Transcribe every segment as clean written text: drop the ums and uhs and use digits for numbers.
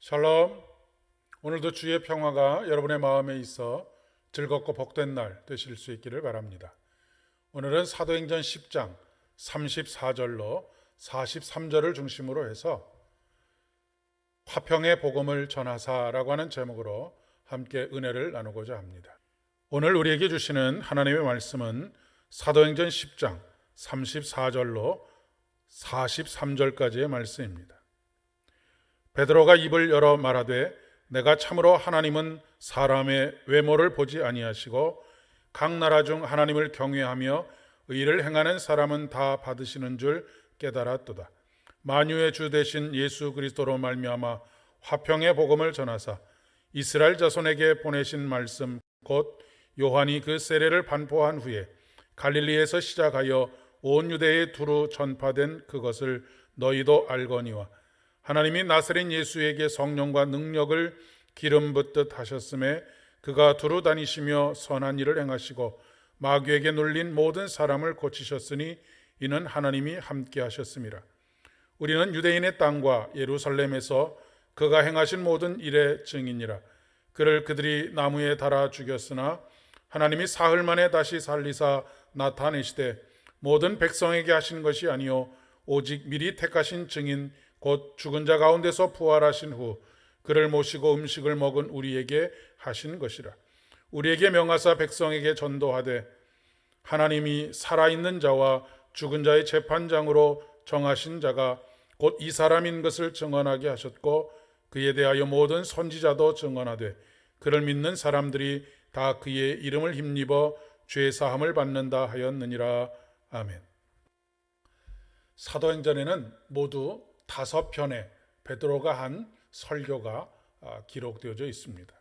샬롬. 오늘도 주의 평화가 여러분의 마음에 있어 즐겁고 복된 날 되실 수 있기를 바랍니다. 오늘은 사도행전 10장 34절로 43절을 중심으로 해서 화평의 복음을 전하사라고 하는 제목으로 함께 은혜를 나누고자 합니다. 오늘 우리에게 주시는 하나님의 말씀은 사도행전 10장 34절로 43절까지의 말씀입니다. 베드로가 입을 열어 말하되 내가 참으로 하나님은 사람의 외모를 보지 아니하시고 각 나라 중 하나님을 경외하며 의를 행하는 사람은 다 받으시는 줄 깨달았도다. 만유의 주 되신 예수 그리스도로 말미암아 화평의 복음을 전하사 이스라엘 자손에게 보내신 말씀 곧 요한이 그 세례를 반포한 후에 갈릴리에서 시작하여 온 유대에 두루 전파된 그것을 너희도 알거니와 하나님이 나사렛 예수에게 성령과 능력을 기름 붓듯 하셨음에 그가 두루 다니시며 선한 일을 행하시고 마귀에게 눌린 모든 사람을 고치셨으니 이는 하나님이 함께 하셨음이라. 우리는 유대인의 땅과 예루살렘에서 그가 행하신 모든 일의 증인이라. 그를 그들이 나무에 달아 죽였으나 하나님이 사흘 만에 다시 살리사 나타내시되 모든 백성에게 하신 것이 아니요 오직 미리 택하신 증인 곧 죽은 자 가운데서 부활하신 후 그를 모시고 음식을 먹은 우리에게 하신 것이라. 우리에게 명하사 백성에게 전도하되 하나님이 살아있는 자와 죽은 자의 재판장으로 정하신 자가 곧 이 사람인 것을 증언하게 하셨고 그에 대하여 모든 선지자도 증언하되 그를 믿는 사람들이 다 그의 이름을 힘입어 죄 사함을 받는다 하였느니라. 아멘. 사도행전에는 모두 5편의 베드로가 한 설교가 기록되어져 있습니다.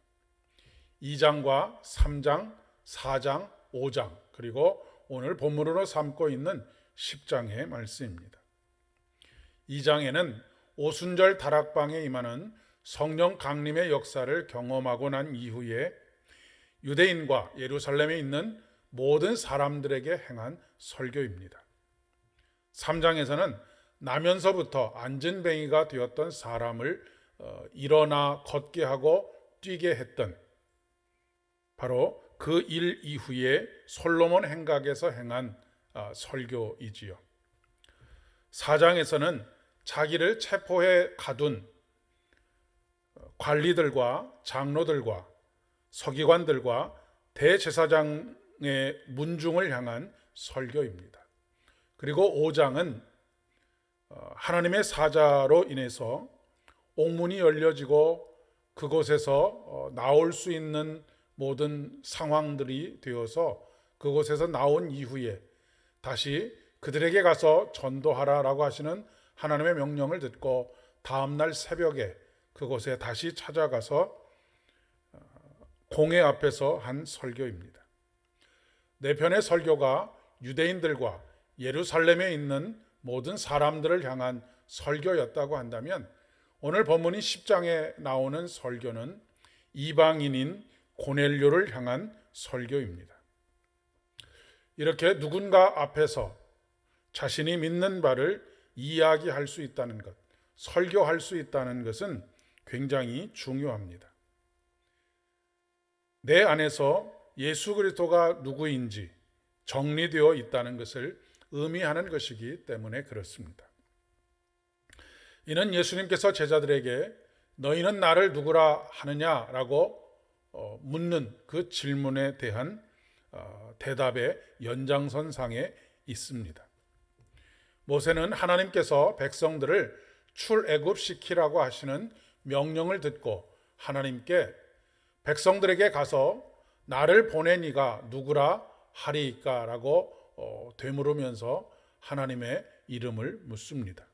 2장과 3장, 4장, 5장 그리고 오늘 본문으로 삼고 있는 10장의 말씀입니다. 2장에는 오순절 다락방에 임하는 성령 강림의 역사를 경험하고 난 이후에 유대인과 예루살렘에 있는 모든 사람들에게 행한 설교입니다. 3장에서는 나면서부터 안전뱅이가 되었던 사람을 일어나 걷게 하고 뛰게 했던 바로 그 일 이후에 솔로몬 행각에서 행한 설교이지요. 4장에서는 자기를 체포해 가둔 관리들과 장로들과 서기관들과 대제사장의 문중을 향한 설교입니다. 그리고 5장은 하나님의 사자로 인해서 옥문이 열려지고 그곳에서 나올 수 있는 모든 상황들이 되어서 그곳에서 나온 이후에 다시 그들에게 가서 전도하라라고 하시는 하나님의 명령을 듣고 다음날 새벽에 그곳에 다시 찾아가서 공회 앞에서 한 설교입니다. 4편의 설교가 유대인들과 예루살렘에 있는 모든 사람들을 향한 설교였다고 한다면 오늘 본문인 10장에 나오는 설교는 이방인인 고넬료를 향한 설교입니다. 이렇게 누군가 앞에서 자신이 믿는 바를 이야기할 수 있다는 것, 설교할 수 있다는 것은 굉장히 중요합니다. 내 안에서 예수 그리스도가 누구인지 정리되어 있다는 것을 의미하는 것이기 때문에 그렇습니다. 이는 예수님께서 제자들에게 너희는 나를 누구라 하느냐라고 묻는 그 질문에 대한 대답의 연장선상에 있습니다. 모세는 하나님께서 백성들을 출애굽시키라고 하시는 명령을 듣고 하나님께 백성들에게 가서 나를 보낸 이가 누구라 하리이까라고 되물으면서 하나님의 이름을 묻습니다.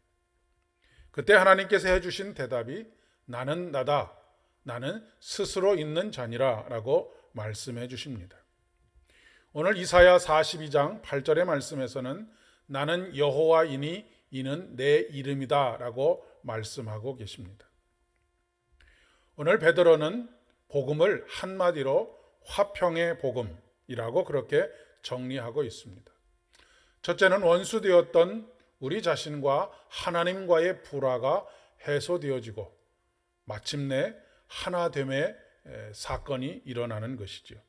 그때 하나님께서 해주신 대답이 나는 나다, 나는 스스로 있는 자니라 라고 말씀해 주십니다. 오늘 이사야 42장 8절의 말씀에서는 나는 여호와이니 이는 내 이름이다 라고 말씀하고 계십니다. 오늘 베드로는 복음을 한마디로 화평의 복음이라고 그렇게 정리하고 있습니다. 첫째는 원수되었던 우리 자신과 하나님과의 불화가 해소되어지고 마침내 하나됨의 사건이 일어나는 것이죠.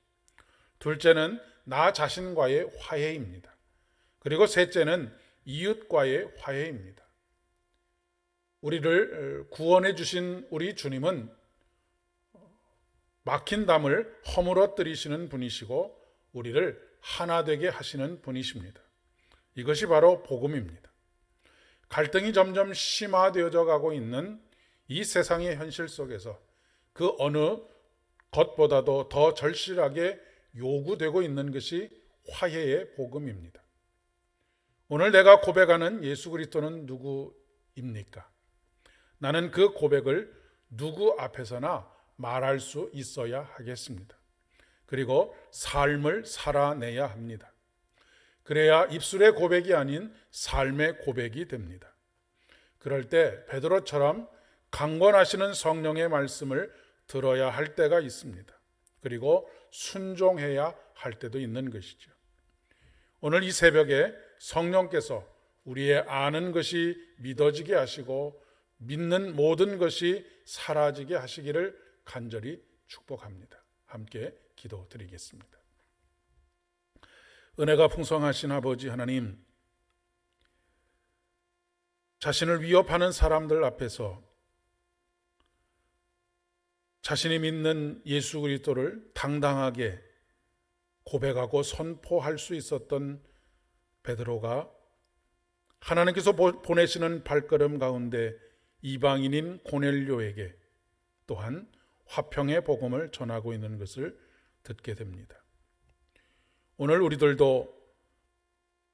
둘째는 나 자신과의 화해입니다. 그리고 셋째는 이웃과의 화해입니다. 우리를 구원해 주신 우리 주님은 막힌 담을 허물어뜨리시는 분이시고 우리를 하나 되게 하시는 분이십니다. 이것이 바로 복음입니다. 갈등이 점점 심화되어져 가고 있는 이 세상의 현실 속에서 그 어느 것보다도 더 절실하게 요구되고 있는 것이 화해의 복음입니다. 오늘 내가 고백하는 예수 그리스도는 누구입니까? 나는 그 고백을 누구 앞에서나 말할 수 있어야 하겠습니다. 그리고 삶을 살아내야 합니다. 그래야 입술의 고백이 아닌 삶의 고백이 됩니다. 그럴 때 베드로처럼 강권하시는 성령의 말씀을 들어야 할 때가 있습니다. 그리고 순종해야 할 때도 있는 것이죠. 오늘 이 새벽에 성령께서 우리의 아는 것이 믿어지게 하시고 믿는 모든 것이 사라지게 하시기를 간절히 축복합니다. 함께 기도드리겠습니다. 은혜가 풍성하신 아버지 하나님, 자신을 위협하는 사람들 앞에서 자신이 믿는 예수 그리스도를 당당하게 고백하고 선포할 수 있었던 베드로가 하나님께서 보내시는 발걸음 가운데 이방인인 고넬료에게 또한 화평의 복음을 전하고 있는 것을 듣게 됩니다. 오늘 우리들도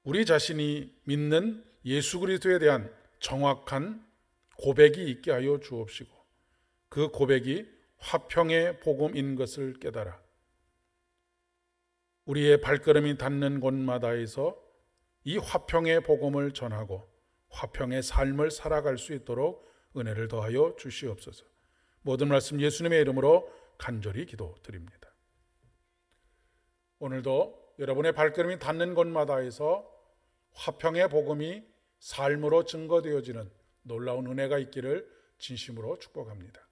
우리 자신이 믿는 예수 그리스도에 대한 정확한 고백이 있게 하여 주옵시고 그 고백이 화평의 복음인 것을 깨달아 우리의 발걸음이 닿는 곳마다에서 이 화평의 복음을 전하고 화평의 삶을 살아갈 수 있도록 은혜를 더하여 주시옵소서. 모든 말씀 예수님의 이름으로 간절히 기도드립니다. 오늘도 여러분의 발걸음이 닿는 곳마다에서 화평의 복음이 삶으로 증거되어지는 놀라운 은혜가 있기를 진심으로 축복합니다.